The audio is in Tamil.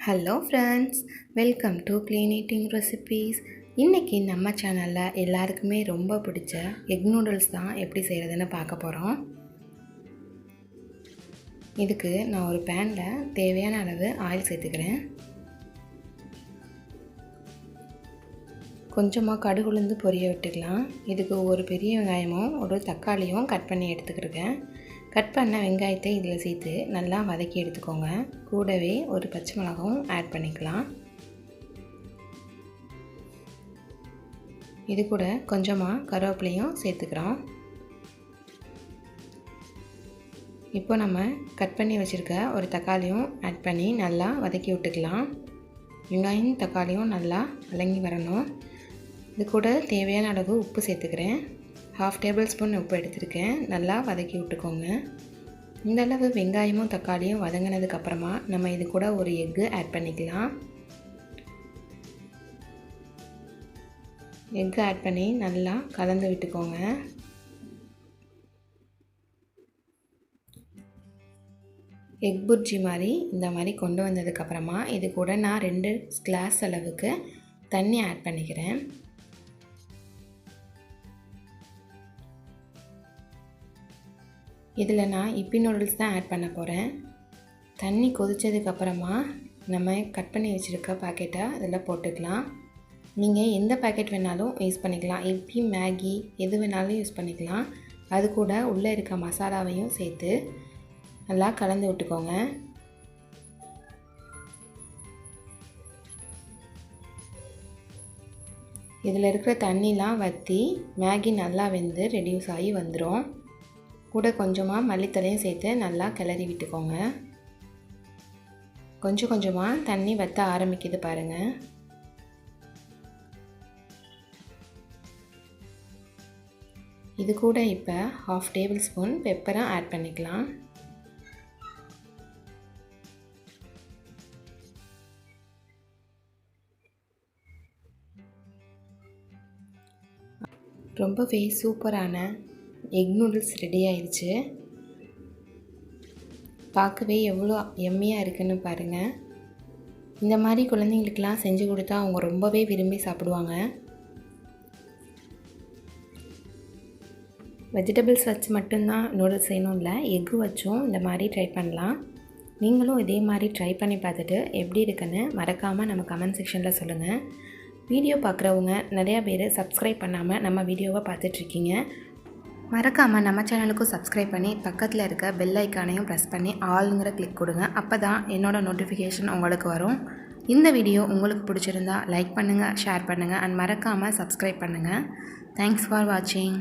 Hello friends, welcome to clean eating recipes. இன்றைக்கி நம்ம சேனலில் எல்லாருக்குமே ரொம்ப பிடிச்ச எக் நூடுல்ஸ் தான் எப்படி செய்கிறதுன்னு பார்க்க போகிறோம். இதுக்கு நான் ஒரு பேனில் தேவையான அளவு ஆயில் சேர்த்துக்கிறேன். கொஞ்சமாக கடுகு உளுந்து பொரிய விட்டுக்கலாம். இதுக்கு ஒரு பெரிய வெங்காயமும் ஒரு தக்காளியும் கட் பண்ணி எடுத்துக்கிருக்கேன். கட் பண்ண வெங்காயத்தை இதில் சேர்த்து நல்லா வதக்கி எடுத்துக்கோங்க. கூடவே ஒரு பச்சை மிளகாவும் ஆட் பண்ணிக்கலாம். இது கூட கொஞ்சமாக கருவேப்பிலையும் சேர்த்துக்கிறோம். இப்போ நம்ம கட் பண்ணி வச்சுருக்க ஒரு தக்காளியும் ஆட் பண்ணி நல்லா வதக்கி விட்டுக்கலாம். வெங்காயம் தக்காளியும் நல்லா வதங்கி வரணும். இது கூட தேவையான அளவு உப்பு சேர்த்துக்கிறேன். 1/2 டேபிள் ஸ்பூன் உப்பு எடுத்துருக்கேன். நல்லா வதக்கி விட்டுக்கோங்க. இந்த அளவு வெங்காயமும் தக்காளியும் வதங்கினதுக்கப்புறமா நம்ம இது கூட ஒரு எக்கு ஆட் பண்ணிக்கலாம். எக்கு ஆட் பண்ணி நல்லா கலந்து விட்டுக்கோங்க. எக் புர்ஜி மாதிரி இந்த மாதிரி கொண்டு வந்ததுக்கப்புறமா இது கூட நான் 2 கிளாஸ் அளவுக்கு தண்ணி ஆட் பண்ணிக்கிறேன். இதில் நான் இப்பி நூடுல்ஸ் தான் ஆட் பண்ண போகிறேன். தண்ணி கொதித்ததுக்கப்புறமா நம்ம கட் பண்ணி வச்சுருக்க பாக்கெட்டை இதில் போட்டுக்கலாம். நீங்கள் எந்த பாக்கெட் வேணாலும் யூஸ் பண்ணிக்கலாம். இப்பி மேகி எது வேணாலும் யூஸ் பண்ணிக்கலாம். அது கூட உள்ளே இருக்க மசாலாவையும் சேர்த்து நல்லா கலந்து விட்டுக்கோங்க. இதில் இருக்கிற தண்ணிலாம் வற்றி மேகி நல்லா வெந்து ரெடியூஸ் ஆகி வந்துடும். கூட கொஞ்சமாக மல்லித்தலையும் சேர்த்து நல்லா கிளறி விட்டுக்கோங்க. கொஞ்சம் கொஞ்சமாக தண்ணி வற்ற ஆரம்பிக்குது பாருங்கள். இது கூட இப்போ 1/2 டேபிள் ஸ்பூன் பெப்பரை ஆட் பண்ணிக்கலாம். ரொம்பவே சூப்பரான எக் நூடுல்ஸ் ரெடி ஆயிடுச்சு. பார்க்கவே எவ்வளோ எம்மியாக இருக்குன்னு பாருங்கள். இந்த மாதிரி குழந்தைங்களுக்கெல்லாம் செஞ்சு கொடுத்தா அவங்க ரொம்பவே விரும்பி சாப்பிடுவாங்க. வெஜிடபிள்ஸ் வச்சு மட்டும்தான் நூடுல்ஸ் செய்யணும் இல்லை, எக்கு வச்சும் இந்த மாதிரி ட்ரை பண்ணலாம். நீங்களும் இதே மாதிரி ட்ரை பண்ணி பார்த்துட்டு எப்படி இருக்குன்னு மறக்காமல் நம்ம கமெண்ட் செக்ஷனில் சொல்லுங்கள். வீடியோ பார்க்குறவங்க நிறையா பேர் சப்ஸ்கிரைப் பண்ணாமல் நம்ம வீடியோவை பார்த்துட்ருக்கீங்க. மறக்காமல் நம்ம சேனலுக்கும் சப்ஸ்கிரைப் பண்ணி பக்கத்தில் இருக்க பெல் ஐக்கானையும் ப்ரெஸ் பண்ணி ஆளுங்கிற கிளிக் கொடுங்க. அப்போ தான் என்னோடய நோட்டிஃபிகேஷன் உங்களுக்கு வரும். இந்த வீடியோ உங்களுக்கு பிடிச்சிருந்தா லைக் பண்ணுங்கள், ஷேர் பண்ணுங்கள் அண்ட் மறக்காமல் சப்ஸ்கிரைப் பண்ணுங்கள். தேங்க்ஸ் ஃபார் வாட்சிங்.